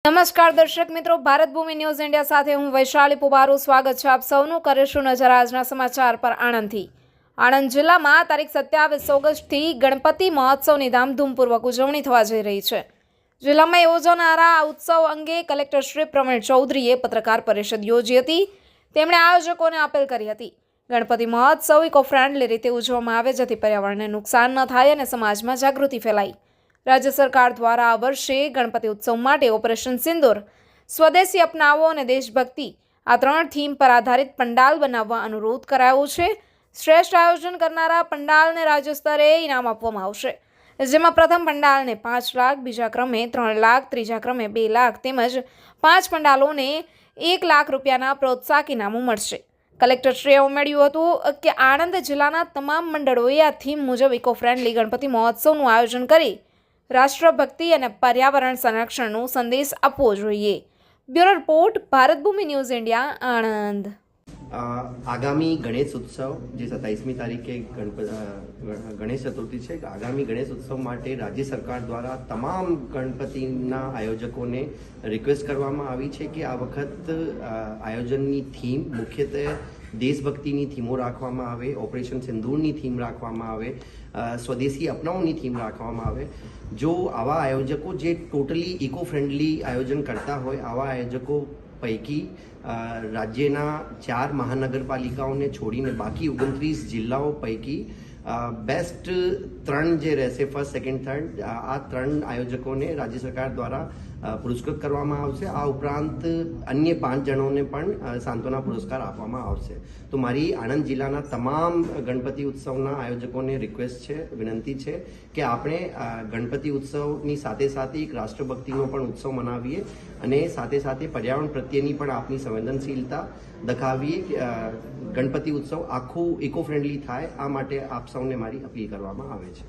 નમસ્કાર દર્શક મિત્રો, ભારત ભૂમિ ન્યૂઝ ઇન્ડિયા સાથે હું વૈશાલી પુબારું સ્વાગત છે આપ સૌનું. કરીશું નજર આજના સમાચાર પર આણંદથી. આણંદ જિલ્લામાં તારીખ 27 ઓગસ્ટથી ગણપતિ મહોત્સવની ધામધૂમપૂર્વક ઉજવણી થવા જઈ રહી છે. જિલ્લામાં યોજાનારા આ ઉત્સવ અંગે કલેક્ટર શ્રી પ્રવીણ ચૌધરીએ પત્રકાર પરિષદ યોજી હતી. તેમણે આયોજકોને અપીલ કરી હતી ગણપતિ મહોત્સવ ઇકો ફ્રેન્ડલી રીતે ઉજવવામાં આવે, જેથી પર્યાવરણને નુકસાન ન થાય અને સમાજમાં જાગૃતિ ફેલાય. રાજ્ય સરકાર દ્વારા આ વર્ષે ગણપતિ ઉત્સવ માટે ઓપરેશન સિંદૂર, સ્વદેશી અપનાવો અને દેશભક્તિ આ 3 થીમ પર આધારિત પંડાલ બનાવવા અનુરોધ કરાયો છે. શ્રેષ્ઠ આયોજન કરનારા પંડાલને રાજ્ય સ્તરે ઇનામ આપવામાં આવશે, જેમાં પ્રથમ પંડાલને 5 લાખ, બીજા ક્રમે 3 લાખ, ત્રીજા ક્રમે 2 લાખ તેમજ 5 પંડાલોને 1 લાખ રૂપિયાના પ્રોત્સાહક ઇનામો મળશે. કલેક્ટરશ્રીએ ઉમેર્યું હતું કે આણંદ જિલ્લાના તમામ મંડળોએ આ થીમ મુજબ ઇકો ફ્રેન્ડલી ગણપતિ મહોત્સવનું આયોજન કરી રાષ્ટ્રભક્તિ અને પર્યાવરણ સંરક્ષણનો સંદેશ આપવો જોઈએ. બ્યુરો રિપોર્ટ, ભારત ભૂમિ ન્યૂઝ ઇન્ડિયા, આણંદ. આગામી ગણેશ ઉત્સવ જે 27મી તારીખે ગણેશ ચતુર્થી છે, આગામી ગણેશ ઉત્સવ માટે રાજ્ય સરકાર દ્વારા તમામ ગણપતિના આયોજકોને રિક્વેસ્ટ કરવામાં આવી છે કે આ વખત આયોજનની થીમ મુખ્યત્વે દેશભક્તિની થીમો રાખવામાં આવે, ઓપરેશન સિંદૂરની થીમ રાખવામાં આવે, સ્વદેશી અપનાવોની થીમ રાખવામાં આવે. જો આવા આયોજકો જે ટોટલી ઇકો ફ્રેન્ડલી આયોજન કરતા હોય, આવા આયોજકો પૈકી રાજ્યના 4 મહાનગરપાલિકાઓને છોડીને બાકી 29 જિલ્લાઓ પૈકી બેસ્ટ 3 જે રહેશે, ફર્સ્ટ, સેકન્ડ, થર્ડ, આ 3 આયોજકોને રાજ્ય સરકાર દ્વારા પુરસ્કૃત કરવામાં આવશે. આ ઉપરાંત અન્ય 5 જણોને પણ સાંત્વના પુરસ્કાર આપવામાં આવશે. તો મારી આણંદ જિલ્લાના તમામ ગણપતિ ઉત્સવના આયોજકોને રિક્વેસ્ટ છે, વિનંતી છે કે આપણે ગણપતિ ઉત્સવની સાથે સાથે એક રાષ્ટ્રભક્તિનો પણ ઉત્સવ મનાવીએ અને સાથે સાથે પર્યાવરણ પ્રત્યેની પણ આપની સંવેદનશીલતા દખાવીએ. ગણપતિ ઉત્સવ આખું ઇકો ફ્રેન્ડલી થાય, આ માટે આપ સૌને મારી અપીલ કરવામાં આવે છે.